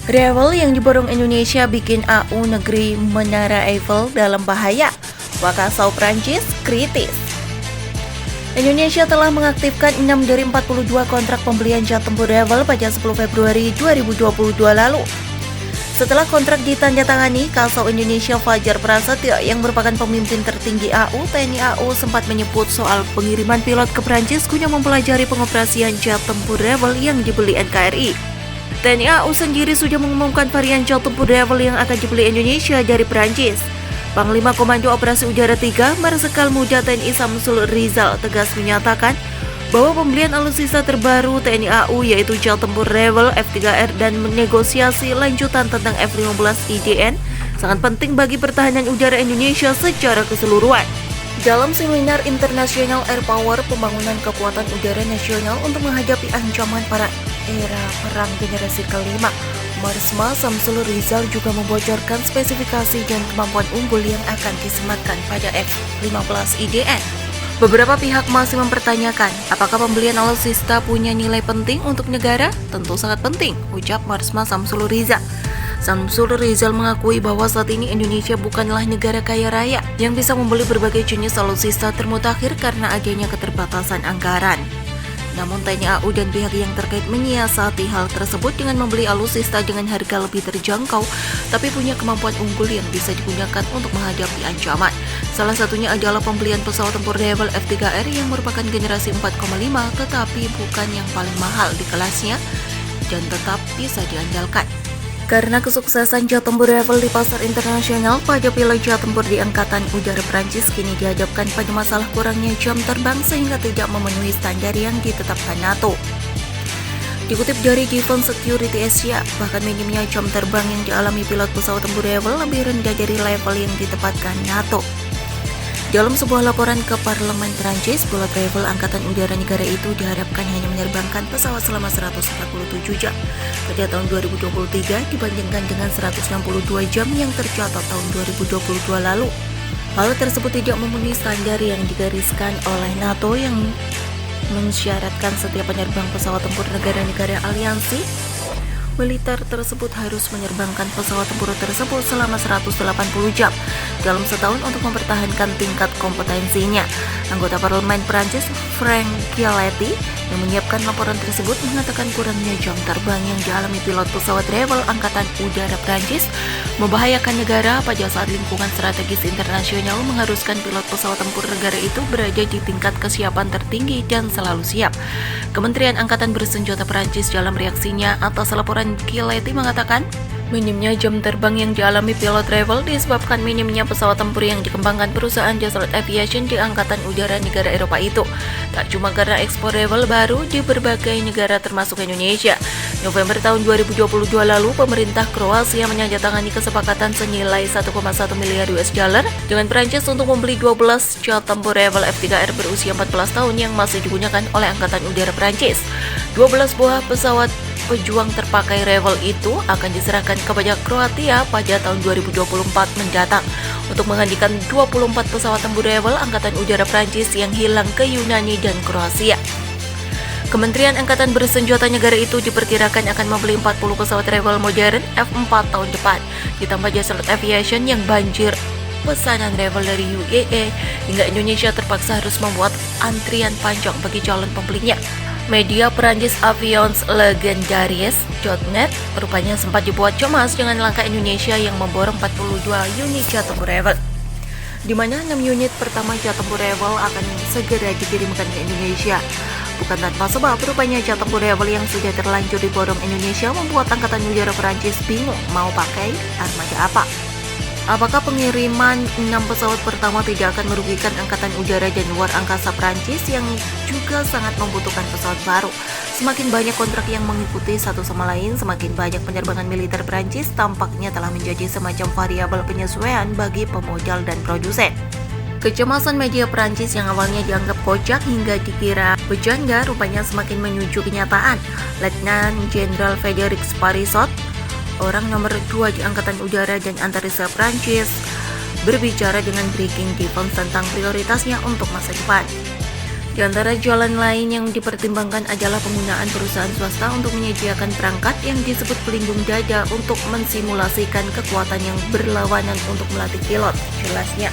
Rewel yang diborong Indonesia bikin AU negeri Menara Eiffel dalam bahaya. Wakasau Prancis kritis. Indonesia telah mengaktifkan 6 dari 42 kontrak pembelian jet tempur Rewel pada 10 Februari 2022 lalu. Setelah kontrak ditandatangani, Kasau Indonesia Fajar Prasetyo yang merupakan pemimpin tertinggi AU, TNI AU sempat menyebut soal pengiriman pilot ke Prancis guna mempelajari pengoperasian jet tempur Rewel yang dibeli NKRI. TNI AU sendiri sudah mengumumkan varian jet tempur Rewel yang akan dibeli Indonesia dari Prancis. Panglima Komando Operasi Udara 3, Marsikal Muda TNI Samsul Rizal tegas menyatakan bahwa pembelian alutsista terbaru TNI AU yaitu jet tempur Rewel F3R dan negosiasi lanjutan tentang F-15 IDN sangat penting bagi pertahanan udara Indonesia secara keseluruhan. Dalam seminar internasional Air Power Pembangunan Kekuatan Udara Nasional untuk menghadapi ancaman para era perang generasi kelima, Marsma Samsul Rizal juga membocorkan spesifikasi dan kemampuan unggul yang akan disematkan pada F-15 IDN. Beberapa pihak masih mempertanyakan apakah pembelian alutsista punya nilai penting untuk negara? Tentu sangat penting, ucap Marsma Samsul Rizal. Samsul Rizal mengakui bahwa saat ini Indonesia bukanlah negara kaya raya yang bisa membeli berbagai jenis alutsista termutakhir karena adanya keterbatasan anggaran. Namun TNI AU dan pihak yang terkait menyiasati hal tersebut dengan membeli alutsista dengan harga lebih terjangkau, tapi punya kemampuan unggul yang bisa digunakan untuk menghadapi ancaman. Salah satunya adalah pembelian pesawat tempur Rewel F3R yang merupakan generasi 4,5 tetapi bukan yang paling mahal di kelasnya dan tetap bisa diandalkan. Karena kesuksesan jet tempur Rewel di pasar internasional, pada pilot jet tempur di Angkatan Udara Prancis kini dihadapkan pada masalah kurangnya jam terbang sehingga tidak memenuhi standar yang ditetapkan NATO. Dikutip dari Defense Security Asia, bahkan minimnya jam terbang yang dialami pilot pesawat tempur Rewel lebih rendah dari level yang ditetapkan NATO. Dalam sebuah laporan ke Parlemen Prancis, pilot Rewel Angkatan Udara negara itu diharapkan hanya menerbangkan pesawat selama 147 jam pada tahun 2023 dibandingkan dengan 162 jam yang tercatat tahun 2022 lalu. Hal tersebut tidak memenuhi standar yang digariskan oleh NATO yang mensyaratkan setiap penerbang pesawat tempur negara-negara aliansi militer tersebut harus menerbangkan pesawat tempur tersebut selama 180 jam dalam setahun untuk mempertahankan tingkat kompetensinya. Anggota Parlemen Prancis Frank Chialetti yang menyiapkan laporan tersebut mengatakan kurangnya jam terbang yang dialami pilot pesawat Rewel Angkatan Udara Prancis membahayakan negara pada saat lingkungan strategis internasional mengharuskan pilot pesawat tempur negara itu berada di tingkat kesiapan tertinggi dan selalu siap. Kementerian Angkatan Bersenjata Prancis dalam reaksinya atas laporan Chialetti mengatakan, minimnya jam terbang yang dialami pilot Rewel disebabkan minimnya pesawat tempur yang dikembangkan perusahaan Dassault Aviation di Angkatan Udara negara Eropa itu. Tak cuma karena ekspor Rewel baru di berbagai negara termasuk Indonesia. November tahun 2022 lalu, pemerintah Kroasia menandatangani kesepakatan senilai 1,1 miliar US dollar dengan Prancis untuk membeli 12 jet tempur Rewel F3R berusia 14 tahun yang masih digunakan oleh Angkatan Udara Prancis. 12 buah pesawat pejuang terpakai Rewel itu akan diserahkan kepada Kroasia pada tahun 2024 mendatang untuk menggantikan 24 pesawat tempur Rewel Angkatan Udara Prancis yang hilang ke Yunani dan Kroasia. Kementerian Angkatan Bersenjata negara itu diperkirakan akan membeli 40 pesawat Rewel modern F4 tahun depan, ditambah Dassault Aviation yang banjir pesanan Rewel dari UAE hingga Indonesia terpaksa harus membuat antrian panjang bagi calon pembelinya. Media Perancis Avions Legendaries.net rupanya sempat dibuat cemas dengan langkah Indonesia yang memborong 42 unit jet tempur Rewel, di mana 6 unit pertama jet tempur Rewel akan segera dikirimkan ke Indonesia. Bukan tanpa sebab, rupanya jet tempur Rewel yang sudah terlanjur diborong Indonesia membuat Angkatan Udara Perancis bingung mau pakai armada apa. Apakah pengiriman 6 pesawat pertama tidak akan merugikan Angkatan Udara dan Luar Angkasa Prancis yang juga sangat membutuhkan pesawat baru? Semakin banyak kontrak yang mengikuti satu sama lain, semakin banyak penerbangan militer Prancis tampaknya telah menjadi semacam variabel penyesuaian bagi pemodal dan produsen. Kecemasan media Prancis yang awalnya dianggap kocak hingga dikira bercanda rupanya semakin menuju kenyataan. Letnan Jenderal Frédéric Parisot, orang nomor 2 di Angkatan Udara dan Antariksa Prancis, berbicara dengan Breaking Defense tentang prioritasnya untuk masa depan. Di antara jalan lain yang dipertimbangkan adalah penggunaan perusahaan swasta untuk menyediakan perangkat yang disebut pelindung dada untuk mensimulasikan kekuatan yang berlawanan untuk melatih pilot, jelasnya.